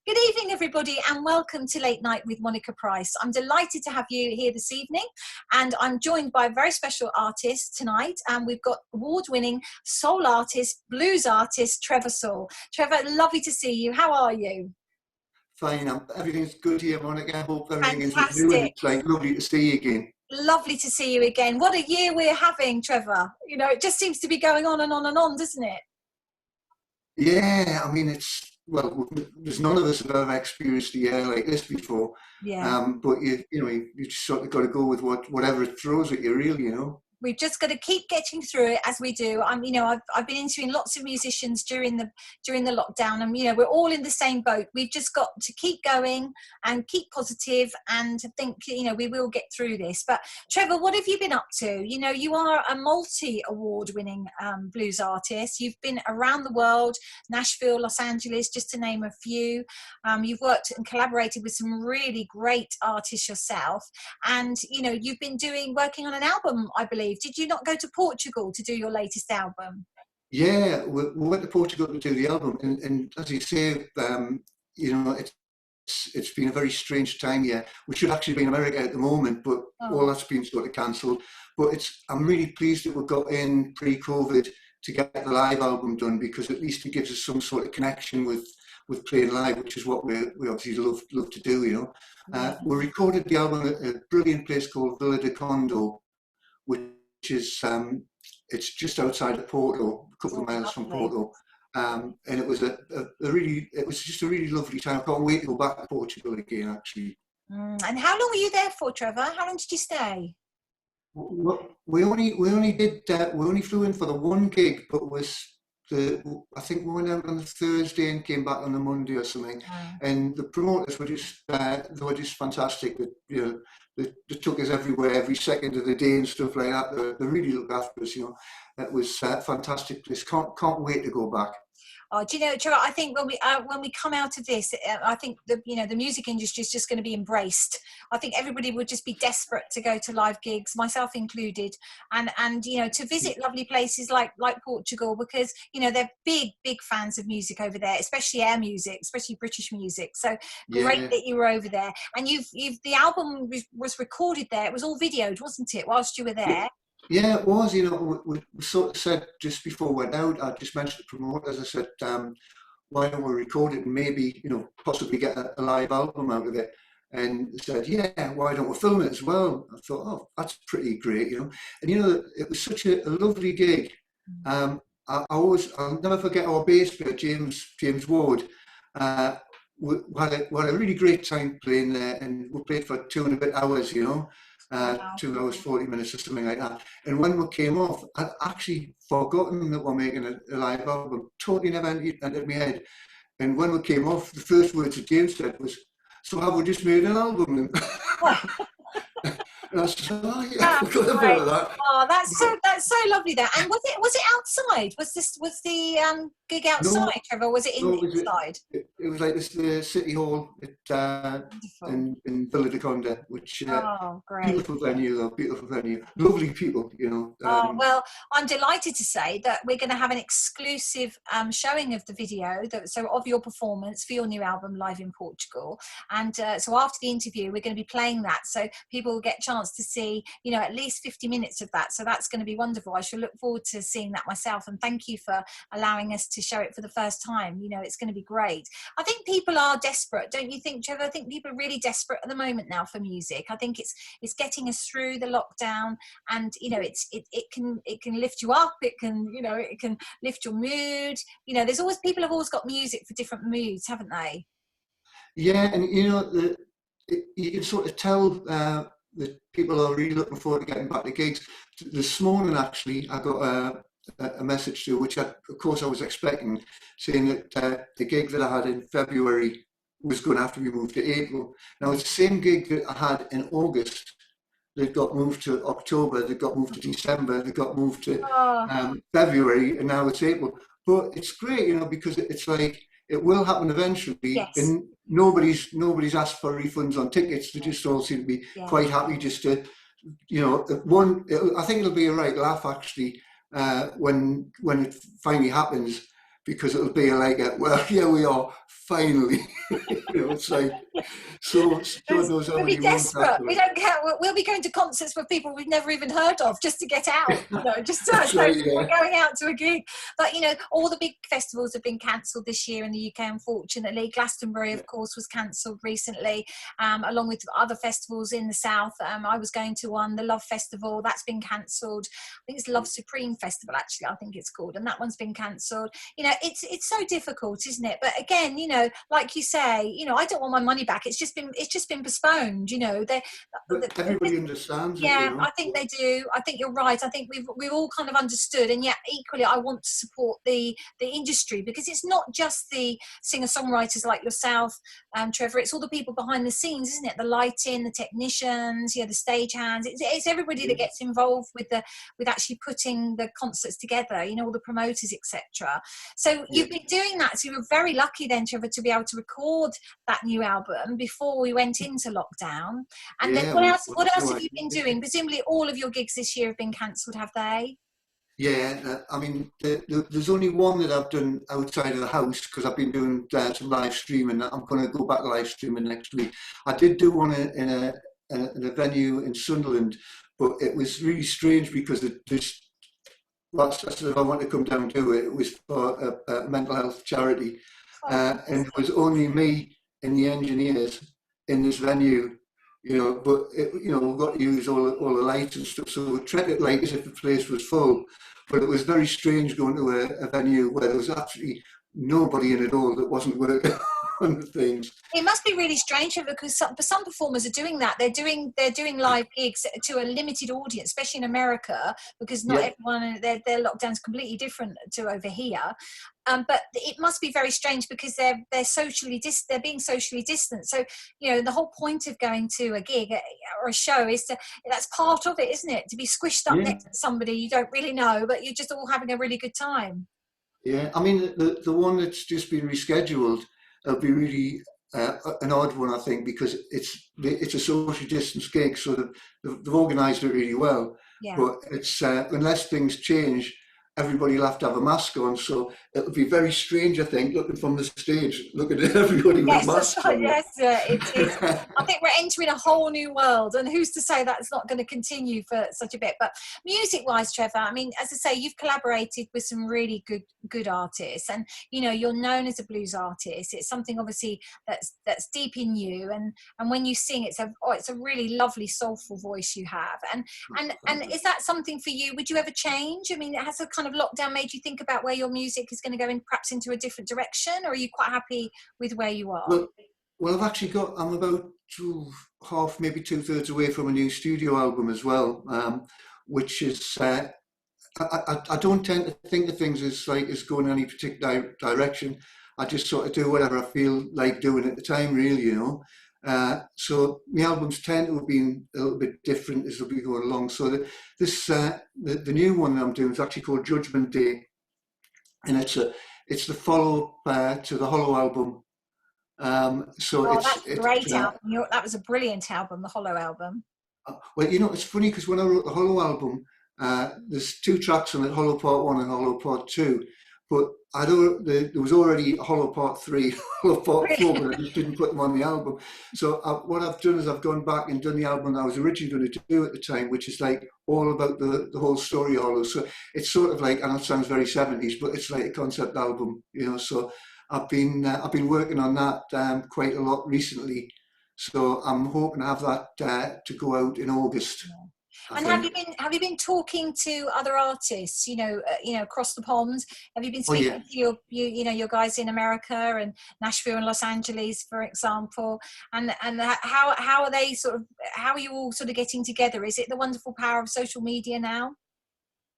Good evening, everybody, and welcome to Late Night with Monica Price. I'm delighted to have you here this evening, and I'm joined by a very special artist tonight. And we've got award-winning soul artist, blues artist, Trevor Sewell. Trevor, lovely to see you. How are you? Fine, everything's good here, Monica. I hope everything is with you, and Fantastic. it's like lovely to see you again. Lovely to see you again. What a year we're having, Trevor. You know, it just seems to be going on and on and on, doesn't it? Yeah, I mean, there's none of us have ever experienced a year like this before. Yeah. But you just sort of got to go with whatever it throws at you, really. We've just got to keep getting through it as we do. I've been interviewing lots of musicians during the lockdown, and we're all in the same boat. We've just got to keep going and keep positive, and think we will get through this. But Trevor, what have you been up to? You are a multi-award-winning blues artist. You've been around the world, Nashville, Los Angeles, just to name a few. You've worked and collaborated with some really great artists yourself, and you've been working on an album, I believe. Did you not go to Portugal to do your latest album? Yeah, we went to Portugal to do the album, and as you say, it's been a very strange time here. We should actually be in America at the moment, but all that's been sort of cancelled. But I'm really pleased that we got in pre-COVID to get the live album done, because at least it gives us some sort of connection with playing live, which is what we obviously love to do. We recorded the album at a brilliant place called Vila do Conde, which is it's just outside of Porto, a couple of miles from Porto, and it was just a really lovely time. I can't wait to go back to Portugal again, actually. And how long were you there for, Trevor? How long did you stay? We only flew in for the one gig, but I think we went out on the Thursday and came back on the Monday or something. And the promoters were just fantastic. They took us everywhere, every second of the day and stuff like that. They really looked after us. It was a fantastic place. Can't wait to go back. Oh, do you know, Trevor, I think when we come out of this, I think the music industry is just going to be embraced. I think everybody would just be desperate to go to live gigs, myself included, and to visit lovely places like Portugal, because they're big fans of music over there, especially our music, especially British music. So great that you were over there, and the album was recorded there. It was all videoed, wasn't it, whilst you were there? Yeah, it was. We sort of said just before we went out, I just mentioned the promoters. I said, why don't we record it and maybe, possibly get a live album out of it? And they said, yeah, why don't we film it as well? I thought, oh, that's pretty great, And it was such a lovely gig. I'll never forget our bass player, James Ward. We had a really great time playing there, and we played for 2 and a bit hours, 2 hours, 40 minutes or something like that. And when we came off, I'd actually forgotten that we're making a live album. Totally never entered my head. And when we came off, the first words that James said was, "So have we just made an album?" And I said, "Oh yeah, I forgot about that." Oh, that's so lovely there. And was it outside? Was the gig outside, no, Trevor? Was it inside? It was like the City Hall in Vila do Conde, which great. Beautiful venue, lovely people, Well, I'm delighted to say that we're going to have an exclusive showing of the video, of your performance for your new album live in Portugal. And so after the interview, we're going to be playing that, so people will get a chance to see, at least 50 minutes of that. So that's going to be wonderful. I shall look forward to seeing that myself. And thank you for allowing us to show it for the first time. It's going to be great. I think people are desperate, don't you think, Trevor? I think people are really desperate at the moment now for music. I think it's getting us through the lockdown, and it can lift you up. It can lift your mood. People have always got music for different moods, haven't they? Yeah, and you can sort of tell that people are really looking forward to getting back to gigs. This morning, actually, I got a message through, which of course I was expecting, saying that the gig that I had in February was going to have to be moved to April. Now, it's the same gig that I had in August that got moved to October, that got moved to December, that got moved to February, and now it's April. But it's great, because it's like, it will happen eventually. Yes. And nobody's asked for refunds on tickets. They just all seem to be quite happy just to, I think it'll be a right laugh, actually, when it finally happens. because it'll be like, well, here we are, finally. It's like, so God knows how We'll be many months desperate. after We it. don't care. We'll be going to concerts with people we've never even heard of just to get out. Just That's so right, we're yeah. going out to a gig. But all the big festivals have been cancelled this year in the UK. Unfortunately, Glastonbury, of course, was cancelled recently, along with other festivals in the south. I was going to one, the Love Festival, that's been cancelled. I think it's Love Supreme Festival, actually. I think it's called, and that one's been cancelled. It's so difficult, isn't it? But again, like you say, I don't want my money back. It's just been postponed. But everybody understands it, Yeah, I think they do. I think you're right. I think we've all kind of understood, and yet equally, I want to support the industry, because it's not just the singer-songwriters like yourself, Trevor. It's all the people behind the scenes, isn't it? The lighting, the technicians, the stage hands. It's everybody that gets involved with actually putting the concerts together. All the promoters, etc. So you've been doing that. So you were very lucky then, Trevor, to be able to record that new album before we went into lockdown. And then Yeah, what else no have you been idea. doing? Presumably all of your gigs this year have been cancelled, have they? Yeah, I mean, there's only one that I've done outside of the house, because I've been doing some live streaming. I'm going to go back live streaming next week. I did do one in a venue in Sunderland, but it was really strange because well, I said if I want to come down to it, it was for a mental health charity, Oh, and it was only me and the engineers in this venue, but we got to use all the lights and stuff, so we treated it like as if the place was full. But it was very strange going to a venue where there was absolutely nobody in it all that wasn't working on the things. it must be really strange, because some performers are doing that. They're doing live gigs to a limited audience, especially in America, because not Yeah, everyone, their lockdown's completely different to over here. But it must be very strange because they're being socially distant. So the whole point of going to a gig or a show is that's part of it, isn't it? To be squished up yeah, next to somebody you don't really know, but you're just all having a really good time. yeah. I mean, the one that's just been rescheduled, it'll be really an odd one, I think, because it's a social distance gig, so they've organised it really well. Yeah. But it's unless things change, everybody will have to have a mask on. So it'll be very strange, I think, looking from the stage, looking at everybody with Yes, that's masks right. on. Yes, it is. I think we're entering a whole new world, and who's to say that's not going to continue for such a bit? But music-wise, Trevor, I mean, as I say, you've collaborated with some really good artists, and you're known as a blues artist. It's something obviously that's deep in you, and when you sing, it's a really lovely, soulful voice you have. And is that something for you? Would you ever change? I mean, has a kind of lockdown made you think about where your music is going to go in, perhaps into a different direction, or are you quite happy with where you are? Well, I've actually I'm about half, maybe two-thirds away from a new studio album as well, which is, I don't tend to think of things as going in any particular direction. I just sort of do whatever I feel like doing at the time, really. So my albums tend to have been a little bit different as we go along. So the new one that I'm doing is actually called Judgment Day, and it's the follow-up to the Hollow album. So Oh, it's that's a great album. That was a brilliant album, the Hollow album. well, it's funny because when I wrote the Hollow album, there's two tracks on it, Hollow Part 1 and Hollow Part 2, but there was already Hollow Part 3, Hollow Part 4, but I just didn't put them on the album. So what I've done is I've gone back and done the album I was originally going to do at the time, which is like all about the whole story of Hollow. So it's sort of like, I know it sounds very 70s, but it's like a concept album, so I've been working on that quite a lot recently. So I'm hoping to have that to go out in August. Yeah. I And think. have you been talking to other artists, across the pond? Have you been Oh speaking yeah. to your guys in America and Nashville and Los Angeles, for example? And how are they how are you all sort of getting together? Is it the wonderful power of social media now?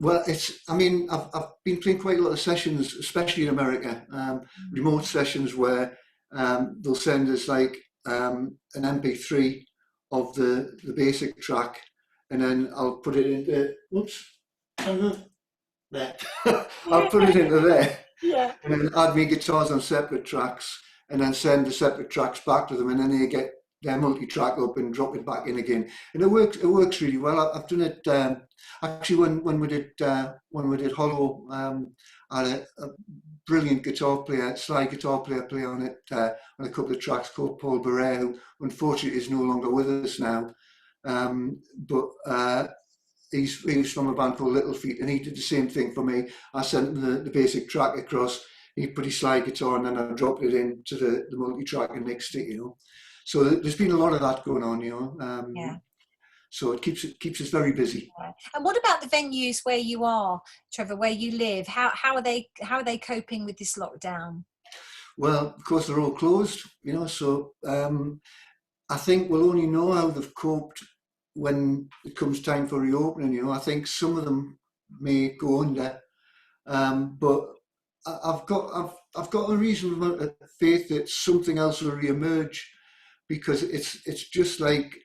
Well, I mean, I've been playing quite a lot of sessions, especially in America, remote sessions where they'll send us like an MP3 of the basic track, and then I'll put it into, whoops, hang on, there. I'll put it into there, Yeah. and then add my guitars on separate tracks, and then send the separate tracks back to them, and then they get their multi-track up and drop it back in again, and it works really well. I've done it actually when we did Hollow. I had a brilliant guitar player, slide guitar player, play on it on a couple of tracks called Paul Barrett, who unfortunately is no longer with us now. But he's from a band called Little Feet, and he did the same thing for me. I sent him the basic track across. He put his slide guitar, and then I dropped it into the multi-track and mixed it. So there's been a lot of that going on. Yeah. So it keeps us very busy. And what about the venues where you are, Trevor, where you live? How are they coping with this lockdown? Well, of course they're all closed, So I think we'll only know how they've coped when it comes time for reopening. I think some of them may go under, but I've got a reasonable amount of faith that something else will re-emerge, because it's just like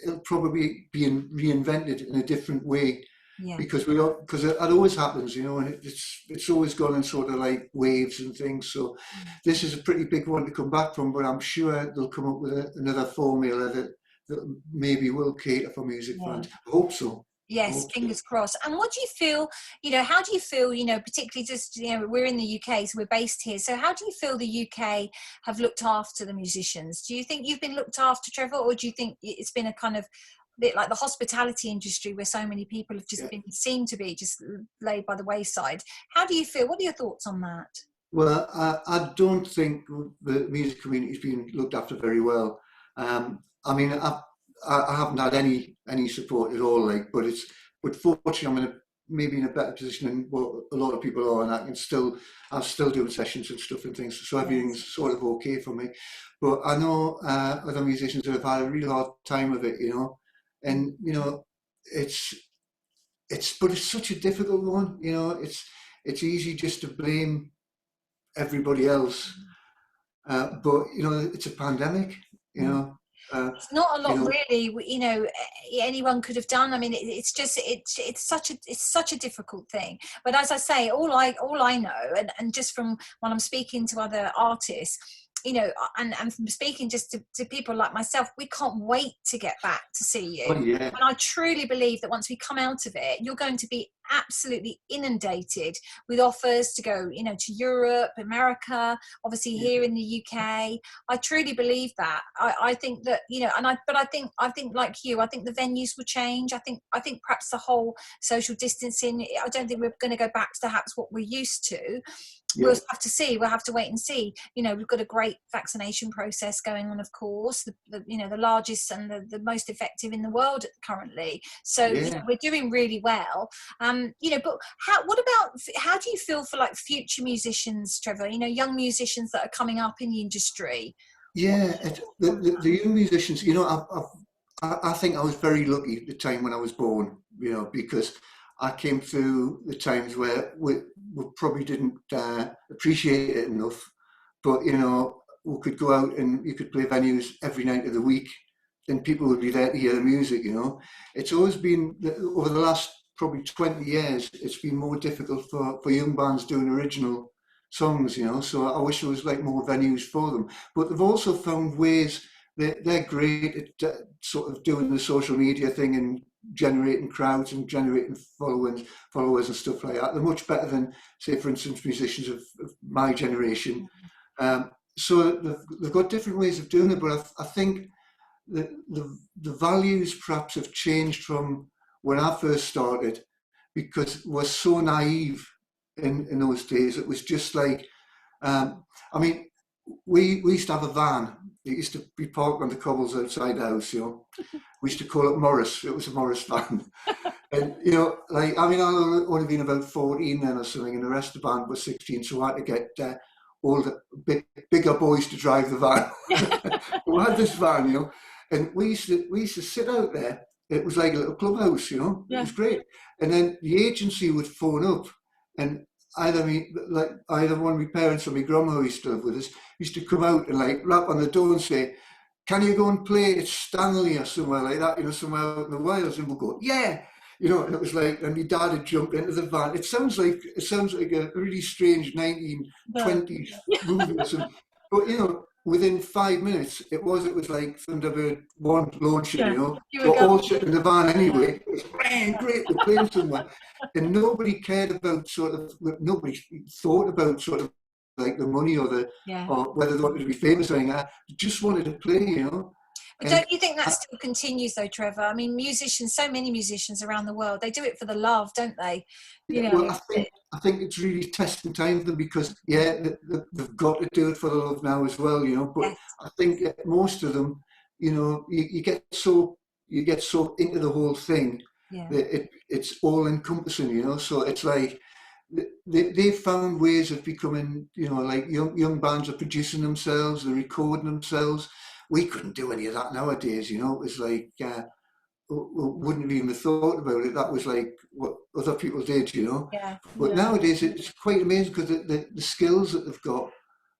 it'll probably be reinvented in a different way. Yeah. Because it always happens, and it's always gone in sort of like waves and things. So this is a pretty big one to come back from, but I'm sure they'll come up with another formula that maybe will cater for music fans. I hope so. Yes, fingers crossed. And what do you feel, how do you feel, particularly just, we're in the UK, so we're based here. So how do you feel the UK have looked after the musicians? Do you think you've been looked after, Trevor, or do you think it's been a kind of bit like the hospitality industry where so many people have just seem to be just laid by the wayside? How do you feel? What are your thoughts on that? Well, I don't think the music community is being looked after very well. I mean, I haven't had any support at all, but fortunately I'm maybe in a better position than what a lot of people are, and I'm still doing sessions and stuff and things, so everything's sort of okay for me. But I know other musicians that have had a real hard time of it, and it's such a difficult one, it's easy just to blame everybody else, but it's a pandemic, it's not a lot really, anyone could have done. I mean, it's such a difficult thing. But as I say, all I know, and just from when I'm speaking to other artists, and from speaking just to people like myself, we can't wait to get back to see you. Oh, yeah. And I truly believe that once we come out of it, you're going to be absolutely inundated with offers to go, to Europe, America, obviously here in the UK. I truly believe that. I think that, but I think like you, I think the venues will change. I think perhaps the whole social distancing, I don't think we're going to go back to perhaps what we're used to. Yeah. We'll have to see. We'll have to wait and see. We've got a great vaccination process going on, of course, the largest and the most effective in the world currently. So we're doing really well. But how do you feel for like future musicians, Trevor? Young musicians that are coming up in the industry. Yeah, the young musicians. I think I was very lucky at the time when I was born. Because I came through the times where we probably didn't appreciate it enough, but we could go out and you could play venues every night of the week, and people would be there to hear the music. It's always been over the last probably 20 years. It's been more difficult for young bands doing original songs. So I wish there was like more venues for them. But they've also found ways that they're great at sort of doing the social media thing and generating crowds and generating followers and stuff like that. They're much better than, say, for instance, musicians of my generation. So they've got different ways of doing it, but I think the values perhaps have changed from when I first started, because we're so naive in those days. It was just like, we used to have a van. It used to be parked on the cobbles outside the house, We used to call it Morris. It was a Morris van. And, I'd only been about 14 then or something, and the rest of the band was 16, so I had to get all the bigger boys to drive the van. We had this van, and we used to sit out there. It was like a little clubhouse, It was great. And then the agency would phone up, and either one of my parents or my grandma who used to live with us used to come out and like rap on the door and say, "Can you go and play at Stanley or somewhere like that, somewhere out in the wilds?" And we'll go, "Yeah." And it was like, and my dad had jumped into the van. It sounds like a really strange 1920s movie or something. But, within 5 minutes, it was like Thunderbird 1 launching, Yeah, you know. you were We're all going. sitting in the van anyway. It was, man, great, we're playing somewhere. And nobody cared about nobody thought about sort of like the money Yeah. or whether they wanted to be famous or anything. They just wanted to play, you know. But And don't you think that still continues though, Trevor? I mean, musicians, so many musicians around the world, they do it for the love, don't they? You yeah, know, well, I think it's really testing time for them because they've got to do it for the love now as well, you know. But yes, I think that most of them, you know, you get so into the whole thing yeah, that it's all encompassing, you know. So it's like they've found ways of becoming, you know, like young bands are producing themselves, they're recording themselves. We couldn't do any of that nowadays, you know. It was like wouldn't even have thought about it. That was like what other people did, you know. yeah, But yeah, nowadays it's quite amazing because the skills that they've got,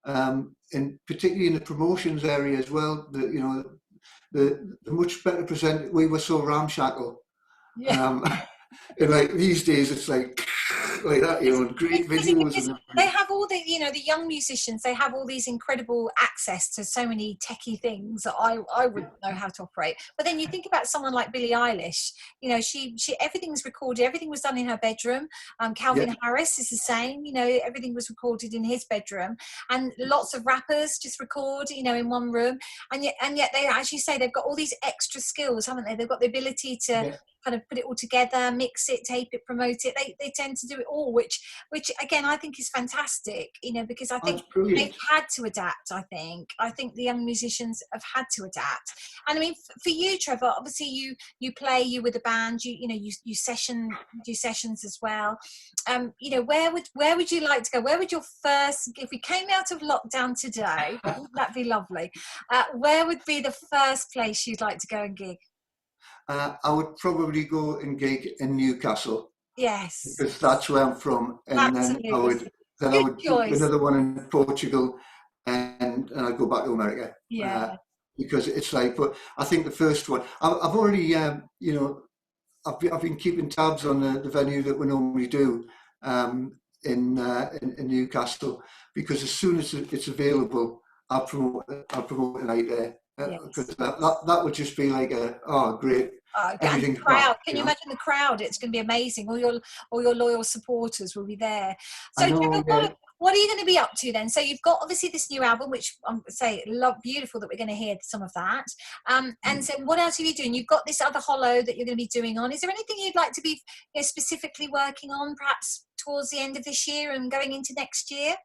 and particularly in the promotions area as well, you know, the much better present. We were so ramshackle. yeah. Um, and like these days, it's like that, you know, It's great crazy videos because and they everything. have all the, you know, the young musicians, they have all these incredible access to so many techie things that I wouldn't know how to operate. But then you think about someone like Billie Eilish, you know, she everything's recorded, everything was done in her bedroom. Yeah, Calvin Harris is the same, you know, everything was recorded in his bedroom. And lots of rappers just record, you know, in one room. And yet they, as you say, they've got all these extra skills, haven't they? They've got the ability to yeah, kind of put it all together, mix it, tape it, promote it. They tend to do it all, which again I think is fantastic, you know, because I think that's they've brilliant. had to adapt. I think the young musicians have had to adapt. And I mean, for you, Trevor, obviously you play, you with a band, you know, you do sessions as well. You know, where would you like to go? Where would your first, if we came out of lockdown today, wouldn't that be lovely? Where would be the first place you'd like to go and gig? I would probably go and gig in Newcastle Yes, because that's where I'm from, and absolutely. then I Good would do choice. another one in Portugal, and I'd go back to America Yeah. because it's like. But I think the first one, I've already, you know, I've been keeping tabs on the venue that we normally do in Newcastle because as soon as it's available, I'll promote a night there because Yes. that would just be like great, And the everything's back, crowd, can you you know. imagine the crowd? It's going to be amazing. All your loyal supporters will be there. I So know, Trevor, yeah. what are you going to be up to then? So you've got obviously this new album, which I'm say love, beautiful that we're going to hear some of that. And so what else are you doing? You've got this other hollow that you're going to be doing on. Is there anything you'd like to be, you know, specifically working on, perhaps towards the end of this year and going into next year?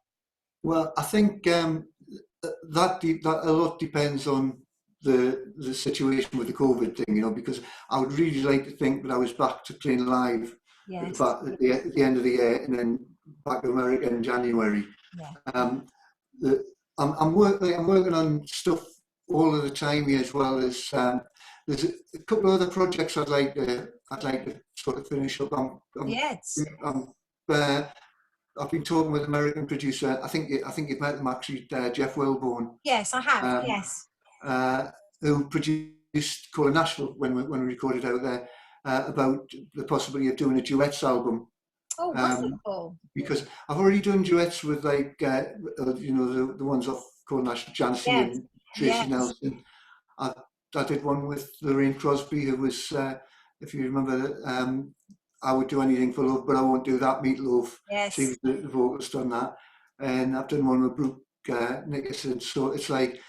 Well, I think that a lot depends on the situation with the COVID thing, you know, because I would really like to think that I was back to playing live Yes. at the end of the year and then back to America in January. Yeah. Um, the, I'm working on stuff all of the time here as well as there's a couple of other projects I'd like to sort of finish up. Yes. I'm I've been talking with an American producer. I think you've met him actually, Jeff Wilborn, Yes, I have. um, Yes. uh, who produced Call Nashville when we recorded out there about the possibility of doing a duets album. Oh, Um, wonderful. because I've already done duets with like you know the ones off Call Nashville, Jancy Yes. and Tracy Yes. Nelson. I, I did one with Lorraine Crosby, who was, if you remember, I would do anything for love, but I won't do that. Meatloaf. She Yes. was the vocalist on that, and I've done one with Brooke Nickerson. So it's like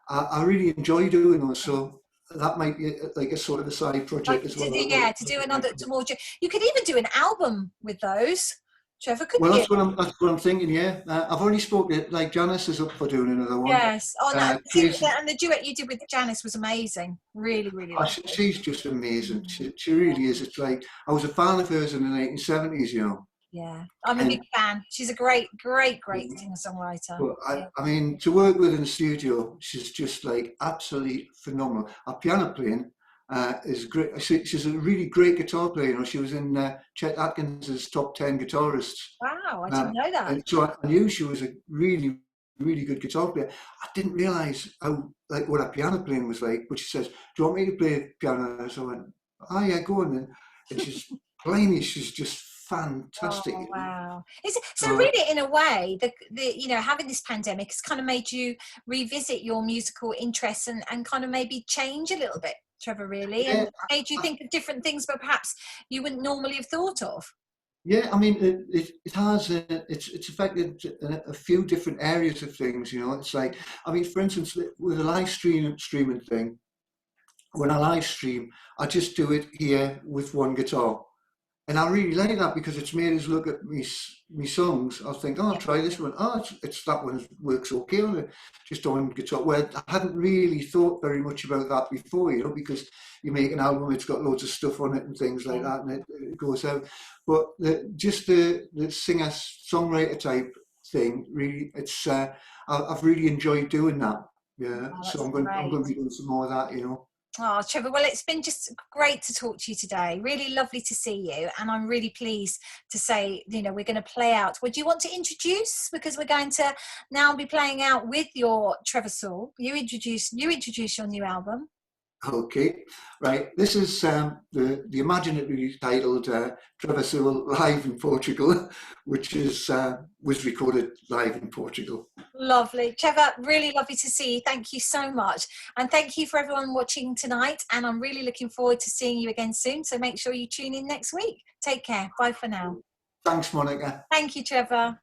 I really enjoy doing those. So that might be like a sort of a side Like project as to well. do, yeah, to do another, to more. You could even do an album with those, Trevor, Well, couldn't you? that's what I'm thinking. Yeah, I've already spoken. Like Janice is up for doing another one. Yes. Oh, no, Tracy, and the duet you did with Janice was amazing. Really, really lovely. she's just amazing. She really is. It's like I was a fan of hers in the 1970s, you know. Yeah, I'm a big And fan. She's a great, great, great singer-songwriter. well, Yeah. I mean, to work with in the studio, she's just like absolutely phenomenal. Her piano playing is great. She's a really great guitar player. You know, she was in Chet Atkins's top 10 guitarists. Wow, I Uh, didn't know that. and so I knew she was a really, really good guitar player. I didn't realise how like what her piano playing was like. But she says, "Do you want me to play piano?" So I went, "Oh yeah, go on then." And she's playing. She's just fantastic. Oh, You know? wow. So So really, in a way, having this pandemic has kind of made you revisit your musical interests and kind of maybe change a little bit, Trevor, really, yeah, and made you think of different things, but perhaps you wouldn't normally have thought of. yeah. I mean, it has it's affected a few different areas of things. You know, it's like, I mean, for instance, with the live streaming thing. When I live stream, I just do it here with one guitar. And I really like that because it's made us look at me songs. I think, oh, I'll try this one. Oh, it's that one works okay on it, just on guitar. Where I hadn't really thought very much about that before, you know, because you make an album, it's got loads of stuff on it and things like Yeah. that, and it goes out. But the singer songwriter type thing, really, I've really enjoyed doing that. Yeah, Oh, so that's I'm great. going to be doing some more of that, you know. Oh, Trevor, well, it's been just great to talk to you today. Really lovely to see you. And I'm really pleased to say, we're going to play out. Would you want to introduce? Because we're going to now be playing out with your Trevor Sewell. You introduce your new album. Okay, right. This is the imaginatively titled Trevor Sewell Live in Portugal, which was recorded live in Portugal. Lovely. Trevor, really lovely to see you. Thank you so much. And thank you for everyone watching tonight. And I'm really looking forward to seeing you again soon. So make sure you tune in next week. Take care. Bye for now. Thanks, Monica. Thank you, Trevor.